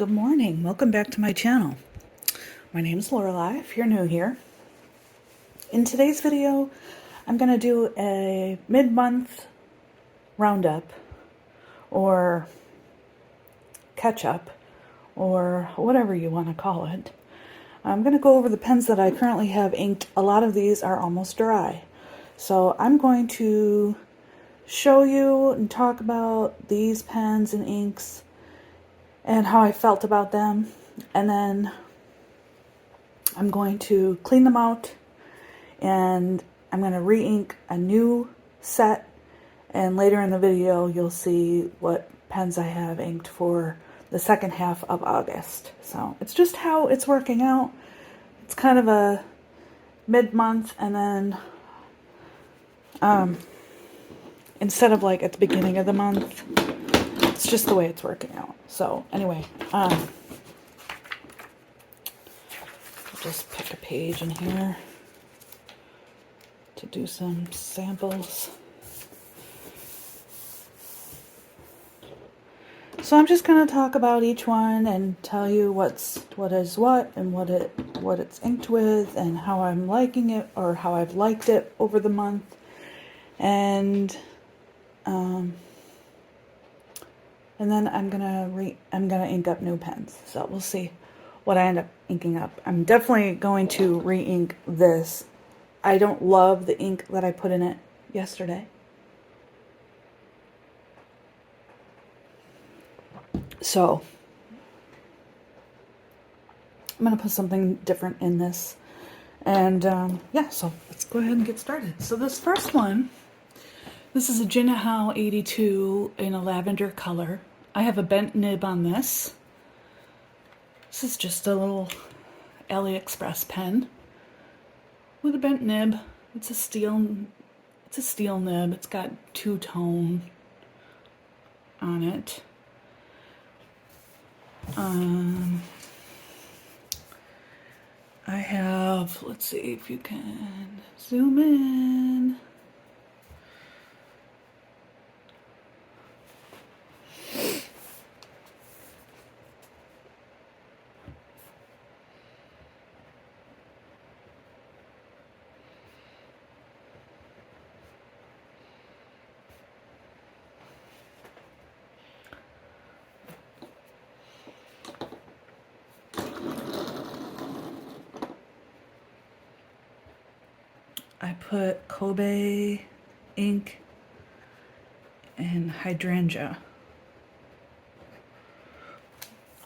Good morning. Welcome back to my channel. My name is Lorelei, if you're new here. In today's video, I'm going to do a mid-month roundup, or catch-up, or whatever you want to call it. I'm going to go over the pens that I currently have inked. A lot of these are almost dry. So I'm going to show you and talk about these pens and inks and how I felt about them, and then I'm going to clean them out and I'm going to re-ink a new set, and later in the video you'll see what pens I have inked for the second half of August. So it's just how it's working out. It's kind of a mid-month, and then instead of like at the beginning of the month, it's just the way it's working out. So anyway, just pick a page in here to do some samples. So I'm just going to talk about each one and tell you what is what and what it's inked with and how I'm liking it, or how I've liked it over the month. And then I'm gonna ink up new pens. So we'll see what I end up inking up. I'm definitely going to re-ink this. I don't love the ink that I put in it yesterday. So I'm gonna put something different in this. And yeah, so let's go ahead and get started. So this first one, this is a Jinihao 82 in a lavender color. I have a bent nib on this. This is just a little AliExpress pen with a bent nib. It's a steel nib. It's got two-tone on it. I have, let's see if you can zoom in. I put Kobe ink and hydrangea.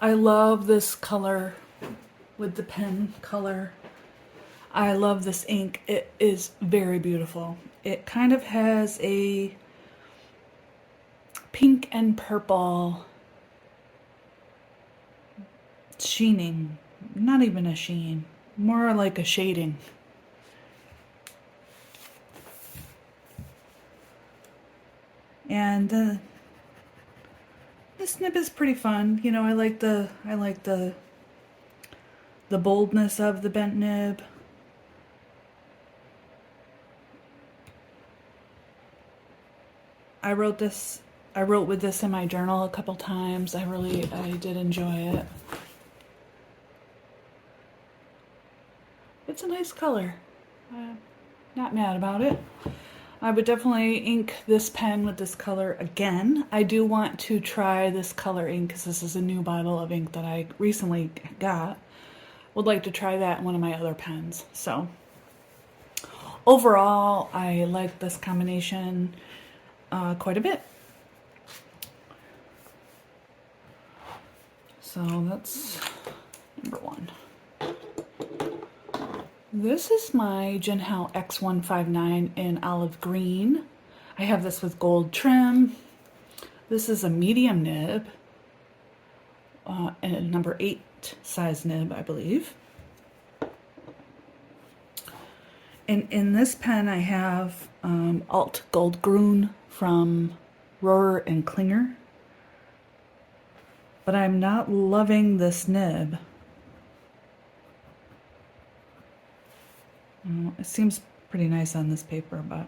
I love this color with the pen color. I love this ink. It is very beautiful. It kind of has a pink and purple sheening. Not even a sheen, more like a shading. And this nib is pretty fun. You know, I like the boldness of the bent nib. I wrote with this in my journal a couple times. I did enjoy it. It's a nice color. Not mad about it. I would definitely ink this pen with this color again. I do want to try this color ink because this is a new bottle of ink that I recently got. Would like to try that in one of my other pens. So overall, I like this combination quite a bit. So that's number one. This is my Jinihao X159 in olive green. I have this with gold trim. This is a medium nib, and a number 8 size nib, I believe. And in this pen I have Alt Goldgrün from Rohrer and Klinger. But I'm not loving this nib. It seems pretty nice on this paper, but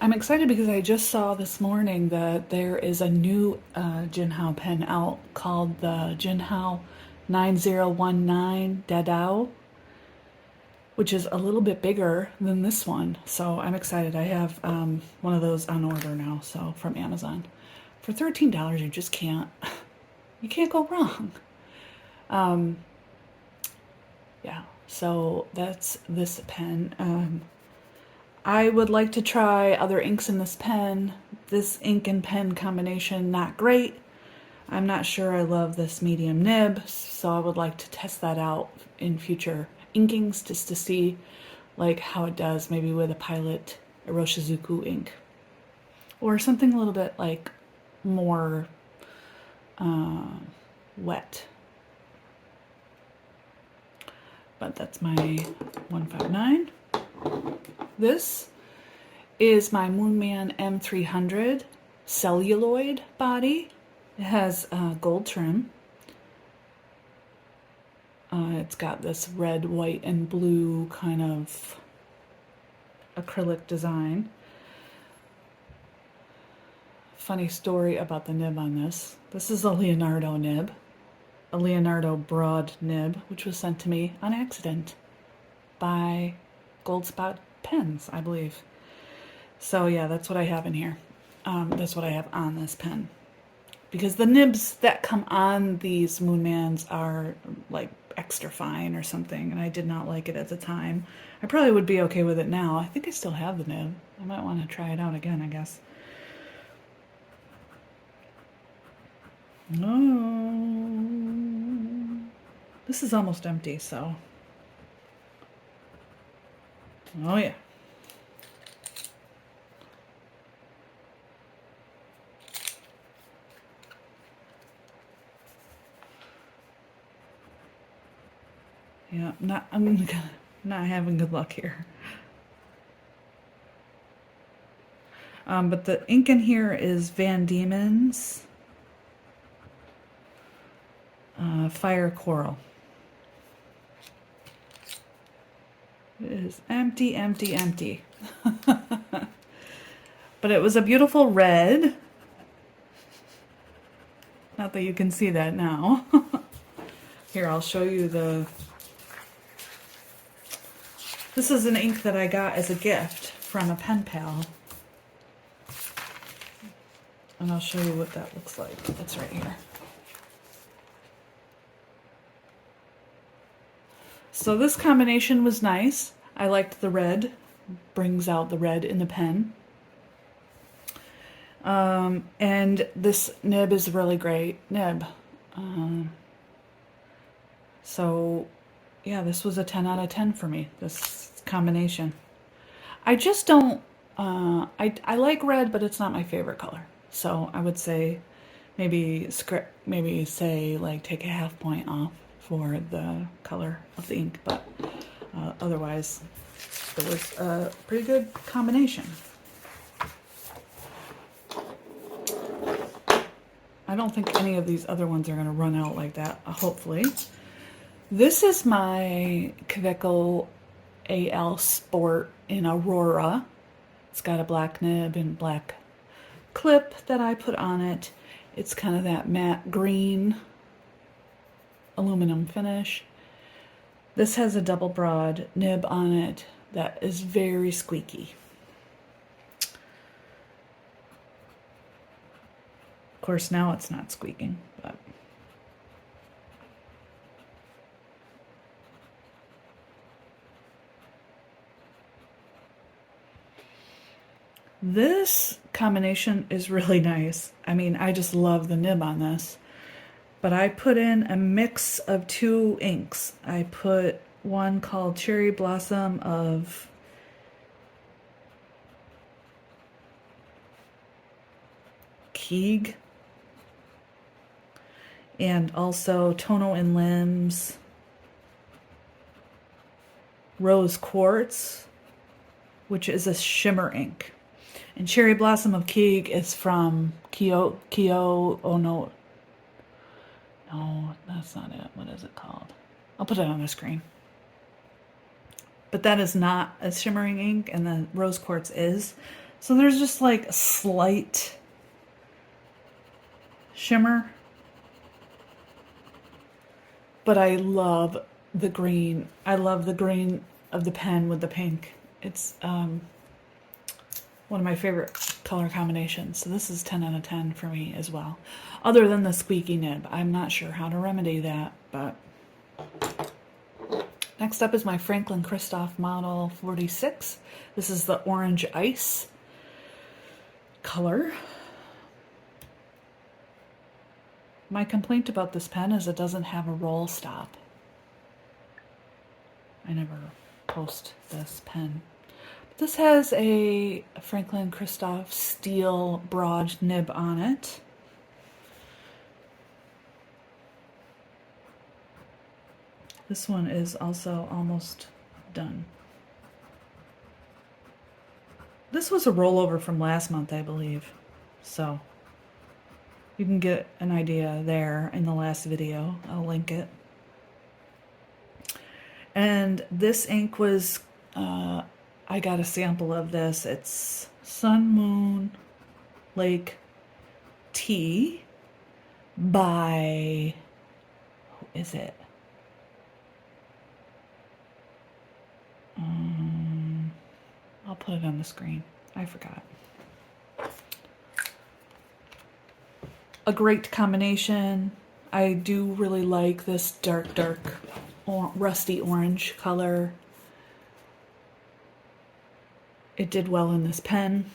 I'm excited because I just saw this morning that there is a new Jinhao pen out called the Jinhao 9019 Dadao, which is a little bit bigger than this one. So I'm excited. I have one of those on order now, so from Amazon. For $13, you just can't, you can't go wrong. Yeah, so that's this pen. I would like to try other inks in this pen. This ink and pen combination, not great. I'm not sure I love this medium nib, so I would like to test that out in future inkings just to see like how it does, maybe with a Pilot Iroshizuku ink. Or something a little bit like more wet. But that's my 159. This is my Moonman M300 celluloid body. It has gold trim. It's got this red, white, and blue kind of acrylic design. Funny story about the nib on this. This is a Leonardo nib, a Leonardo broad nib, which was sent to me on accident by Goldspot Pens, I believe. So yeah, that's what I have in here. That's what I have on this pen. Because the nibs that come on these Moonmans are like extra fine or something, and I did not like it at the time. I probably would be okay with it now. I think I still have the nib. I might want to try it out again, I guess. Oh, this is almost empty, so. Oh yeah. Yeah, I'm not having good luck here. But the ink in here is Van Diemen's Fire Coral. It is empty, empty, empty. But it was a beautiful red. Not that you can see that now. Here, I'll show you the... This is an ink that I got as a gift from a pen pal. And I'll show you what that looks like. It's right here. So this combination was nice. I liked the red. Brings out the red in the pen. And this nib is a really great nib. So yeah, this was a 10 out of 10 for me, this combination. I just don't, I like red, but it's not my favorite color. So I would say maybe say like take a half point off for the color of the ink, but otherwise it was a pretty good combination. I don't think any of these other ones are going to run out like that, hopefully. This is my Kaweco AL Sport in Aurora. It's got a black nib and black clip that I put on it. It's kind of that matte green aluminum finish. This has a double broad nib on it that is very squeaky. Of course, now it's not squeaking, but this combination is really nice. I mean, I just love the nib on this. But I put in a mix of two inks. I put one called Cherry Blossom of Keeg, and also Tono and Limbs Rose Quartz, which is a shimmer ink. And Cherry Blossom of Keeg is from Kyo oh no, that's not it. What is it called? I'll put it on the screen. But that is not a shimmering ink, and the Rose Quartz is. So there's just like a slight shimmer. But I love the green. I love the green of the pen with the pink. It's one of my favorite color combinations. So this is 10 out of 10 for me as well. Other than the squeaky nib. I'm not sure how to remedy that, but next up is my Franklin Christoph Model 46. This is the Orange Ice color. My complaint about this pen is it doesn't have a roll stop. I never post this pen. This has a Franklin Christoph steel broad nib on it. This one is also almost done. This was a rollover from last month, I believe. So you can get an idea there in the last video. I'll link it. And this ink was, I got a sample of this. It's Sun Moon Lake Tea by, who is it? I'll put it on the screen. I forgot. A great combination. I do really like this dark rusty orange color. It did well in this pen.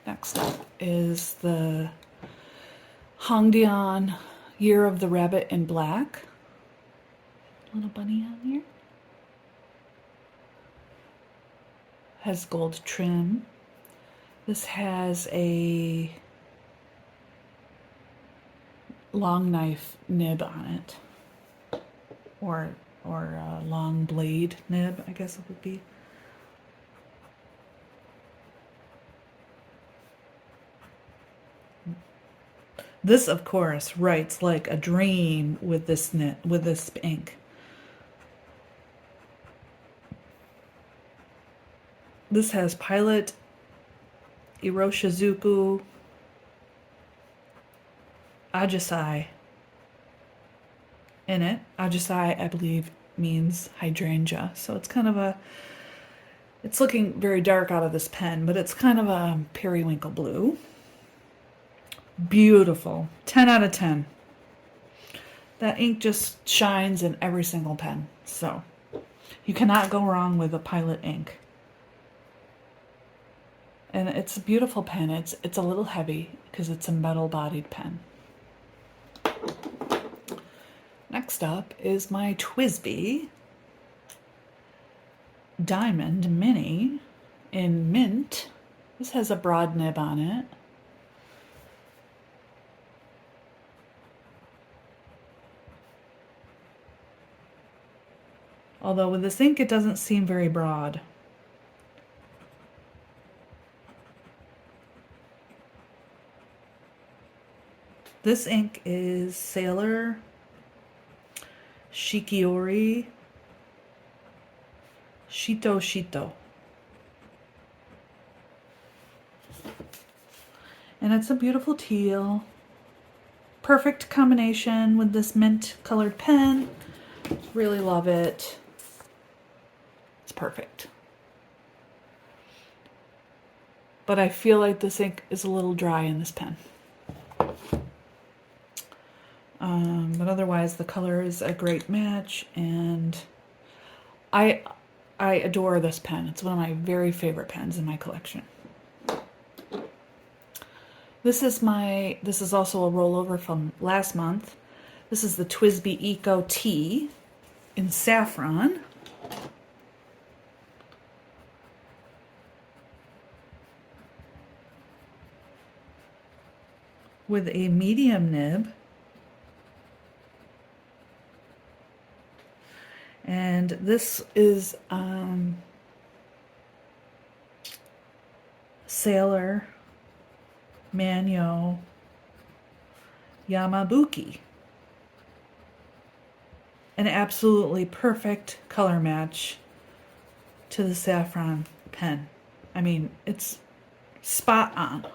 Next up is the Hongdian Year of the Rabbit in Black. Little bunny on here. Has gold trim. This has a long knife nib on it, or a long blade nib, I guess it would be. This, of course, writes like a dream with this ink. This has Pilot, Iroshizuku, Ajisai in it. Ajisai, I believe, means hydrangea. So it's kind of a, it's looking very dark out of this pen, but it's kind of a periwinkle blue. Beautiful. 10 out of 10. That ink just shines in every single pen. So you cannot go wrong with a Pilot ink. And it's a beautiful pen. It's a little heavy because it's a metal-bodied pen. Next up is my TWSBI Diamond Mini in mint. This has a broad nib on it. Although with this ink, it doesn't seem very broad. This ink is Sailor Shikiori Shito Shito. And it's a beautiful teal. Perfect combination with this mint colored pen. Really love it. It's perfect. But I feel like this ink is a little dry in this pen. But otherwise the color is a great match, and I adore this pen. It's one of my very favorite pens in my collection. This is also a rollover from last month. This is the TWSBI Eco Tea in saffron. With a medium nib. And this is Sailor Manyo Yamabuki. An absolutely perfect color match to the saffron pen. I mean, it's spot on.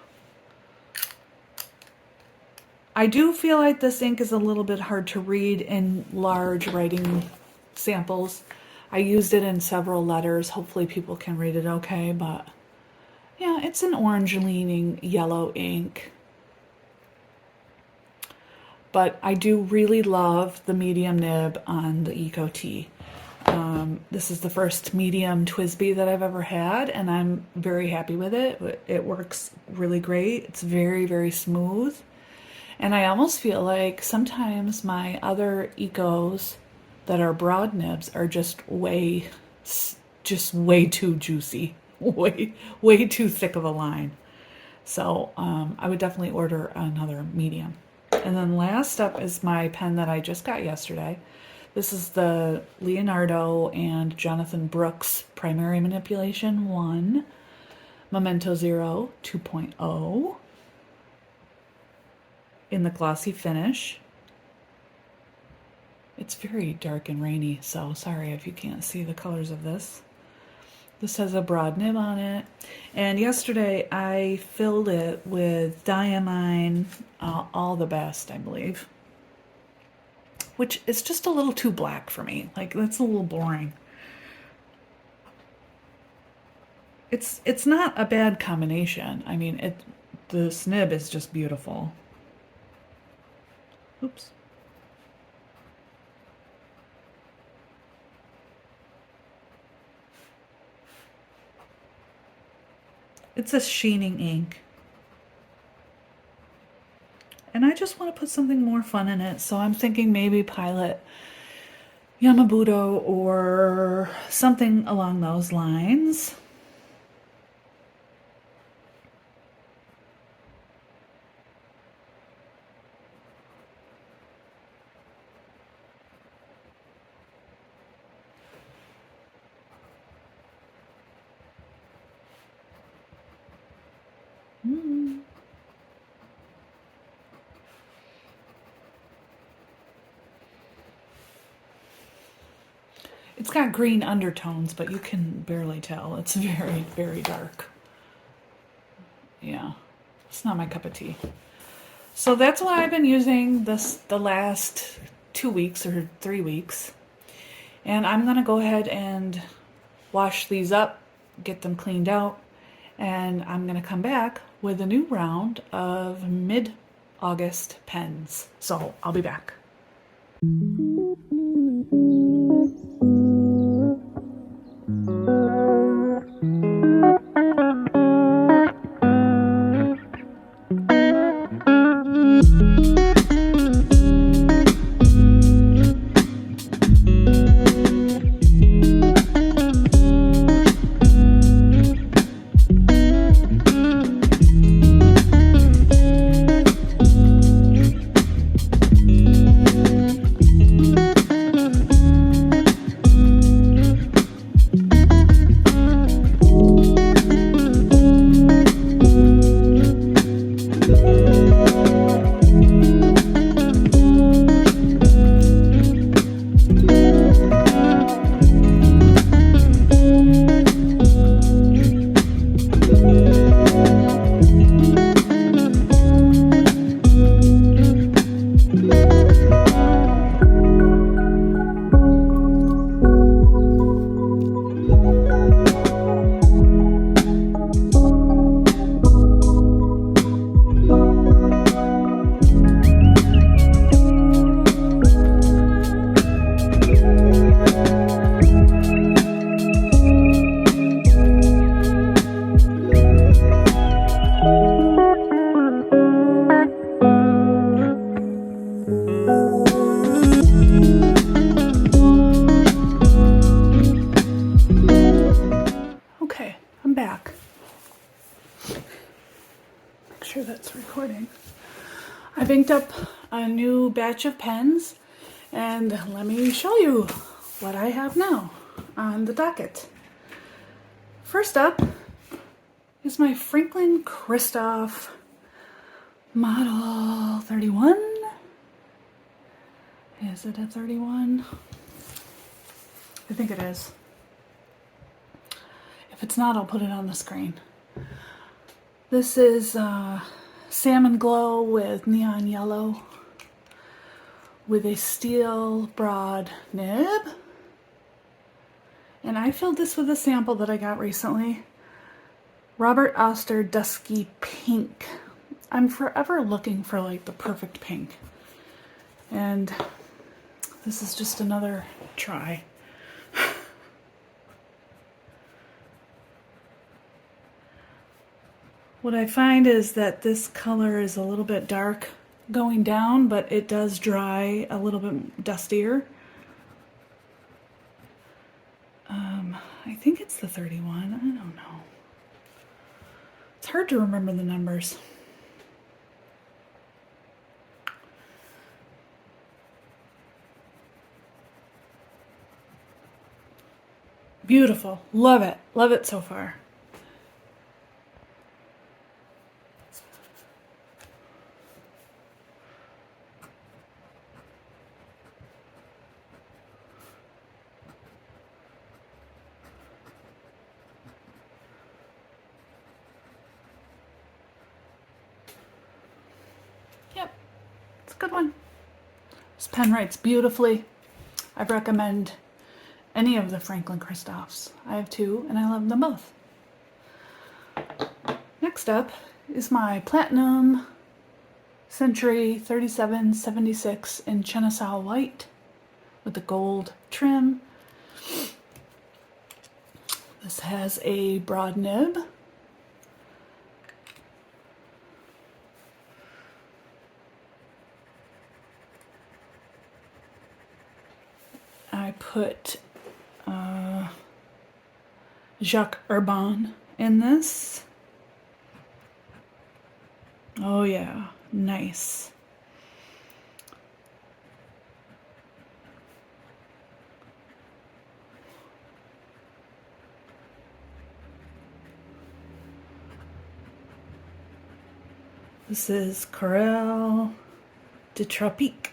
I do feel like this ink is a little bit hard to read in large writing samples. I used it in several letters. Hopefully people can read it okay, but yeah, it's an orange leaning yellow ink. But I do really love the medium nib on the Eco Tea. This is the first medium TWSBI that I've ever had, and I'm very happy with it. It works really great. It's very, very smooth. And I almost feel like sometimes my other Ecos that are broad nibs are just way too juicy, way too thick of a line. So I would definitely order another medium. And then last up is my pen that I just got yesterday. This is the Leonardo and Jonathan Brooks Primary Manipulation 1 Memento Zero 2.0 in the glossy finish. It's very dark and rainy, so sorry if you can't see the colors of this. This has a broad nib on it. And yesterday I filled it with Diamine All the Best, I believe. Which is just a little too black for me. Like, that's a little boring. It's not a bad combination. I mean, the nib is just beautiful. Oops. It's a sheening ink. And I just want to put something more fun in it, so I'm thinking maybe Pilot Yamabudo or something along those lines. It's got green undertones, but you can barely tell. It's very, very dark. Yeah, it's not my cup of tea. So that's what I've been using the last 2 weeks or 3 weeks. And I'm going to go ahead and wash these up, get them cleaned out, and I'm going to come back with a new round of mid-August pens. So I'll be back. Sure that's recording. I've inked up a new batch of pens, and let me show you what I have now on the docket. First up is my Franklin Christoph Model 31. Is it a 31? I think it is. If it's not, I'll put it on the screen. This is Salmon Glow with neon yellow with a steel broad nib. And I filled this with a sample that I got recently. Robert Oster Dusky Pink. I'm forever looking for like the perfect pink. And this is just another try. What I find is that this color is a little bit dark going down, but it does dry a little bit dustier. I think it's the 31, I don't know. It's hard to remember the numbers. Beautiful, love it so far. Yep, it's a good one. This pen writes beautifully. I recommend any of the Franklin Christophs. I have two and I love them both. Next up is my Platinum Century 3776 in Chenesaw White with the gold trim. This has a broad nib. I put Jacques Herbin in this. Oh yeah, nice. This is Corel de Tropique.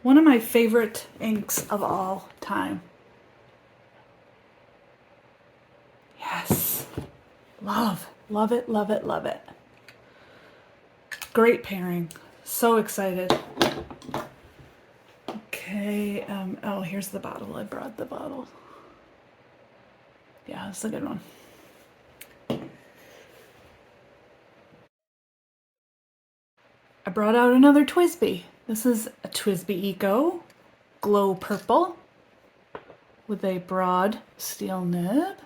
One of my favorite inks of all time. Yes. Love it, love it, love it. Great pairing. So excited. Okay, oh, here's the bottle. I brought the bottle. Yeah, that's a good one. I brought out another TWSBI. This is a TWSBI Eco Glow Purple with a broad steel nib.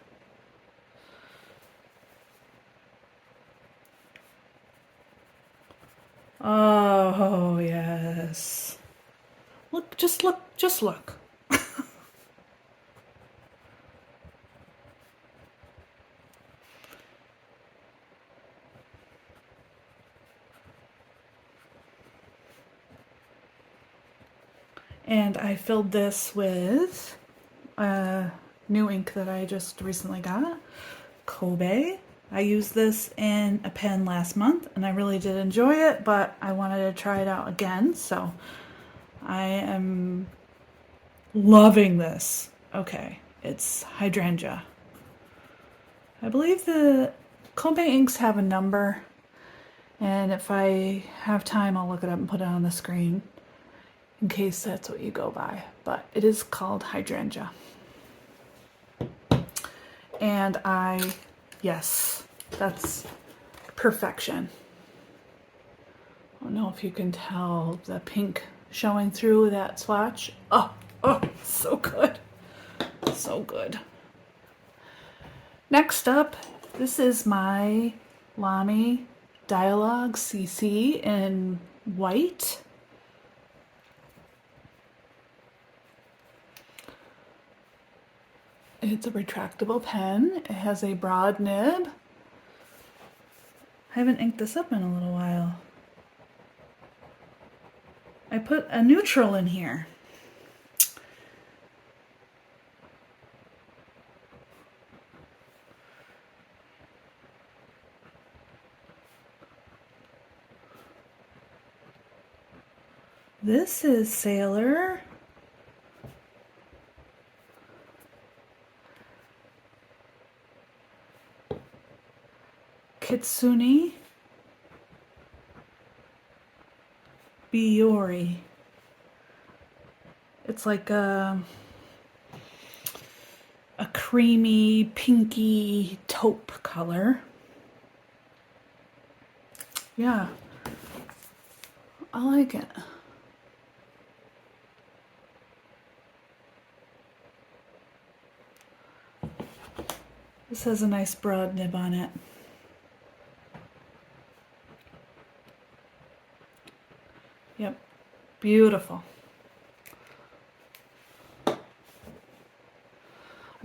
Oh, yes. Look, just look, just look. And I filled this with new ink that I just recently got, Kobe. I used this in a pen last month and I really did enjoy it, but I wanted to try it out again, so I am loving this. Okay, it's Hydrangea. I believe the Kobe inks have a number, and if I have time I'll look it up and put it on the screen in case that's what you go by, but it is called Hydrangea. And yes, that's perfection. I don't know if you can tell the pink showing through that swatch. Oh, so good. So good. Next up, this is my Lamy Dialogue CC in white. It's a retractable pen. It has a broad nib. I haven't inked this up in a little while. I put a neutral in here. This is Sailor. Kitsune Biyori. It's like a creamy, pinky taupe color. Yeah, I like it. This has a nice broad nib on it. Yep, beautiful. I'm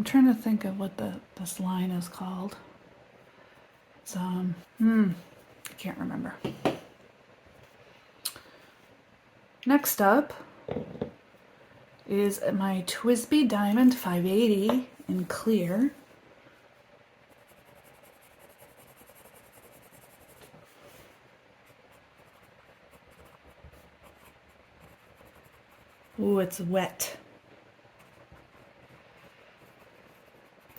trying to think of what this line is called. It's I can't remember. Next up is my TWSBI Diamond 580 in clear. Ooh, it's wet.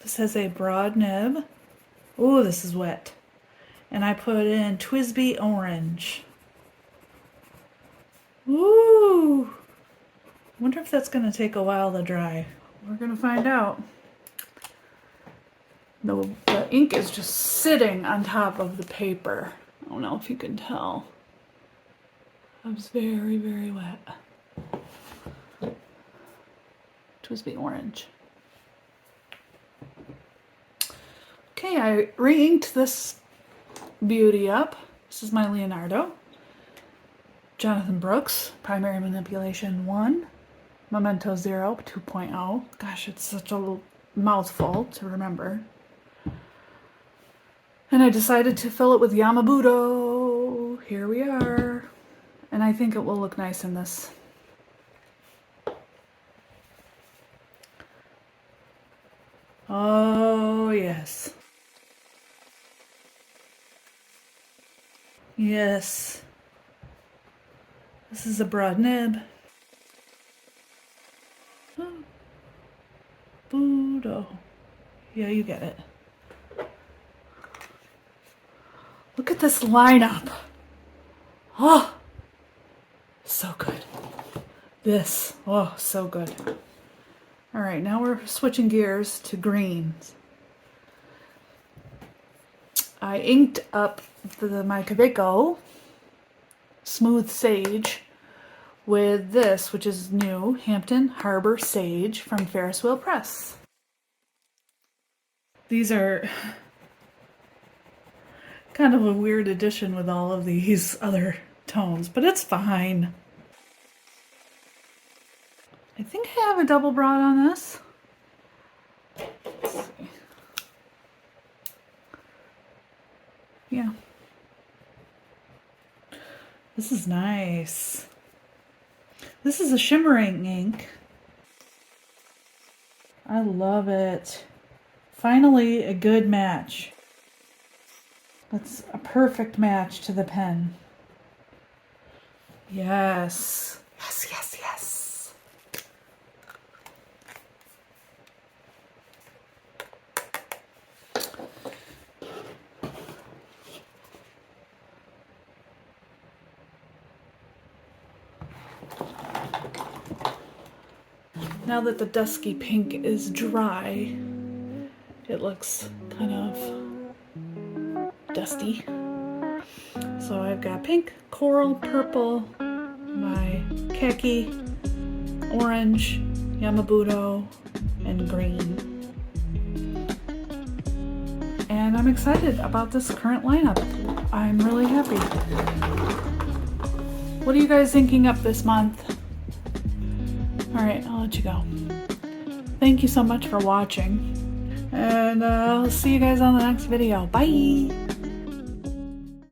This has a broad nib. Ooh, this is wet. And I put in TWSBI Orange. Ooh! Wonder if that's going to take a while to dry. We're going to find out. The ink is just sitting on top of the paper. I don't know if you can tell. It's very, very wet. TWSBI Orange. Okay, I re-inked this beauty up. This is my Leonardo. Jonathan Brooks, Primary Manipulation 1, Memento Zero 2.0. Gosh, it's such a mouthful to remember. And I decided to fill it with Yamabudo. Here we are. And I think it will look nice in this. Oh, yes. Yes. This is a broad nib. Oh. Budo. Yeah, you get it. Look at this lineup. Oh, so good. This, oh, so good. All right, now we're switching gears to greens. I inked up my Kaweco Smooth Sage with this, which is new, Hampton Harbor Sage from Ferris Wheel Press. These are kind of a weird addition with all of these other tones, but it's fine. I think I have a double broad on this. Let's see. Yeah. This is nice. This is a shimmering ink. I love it. Finally, a good match. That's a perfect match to the pen. Yes. Yes, yes, yes. Now that the dusky pink is dry, it looks kind of dusty. So I've got pink, coral, purple, my khaki, orange, Yamabudo, and green. And I'm excited about this current lineup. I'm really happy. What are you guys inking up this month? Alright, I'll let you go. Thank you so much for watching. And I'll see you guys on the next video. Bye!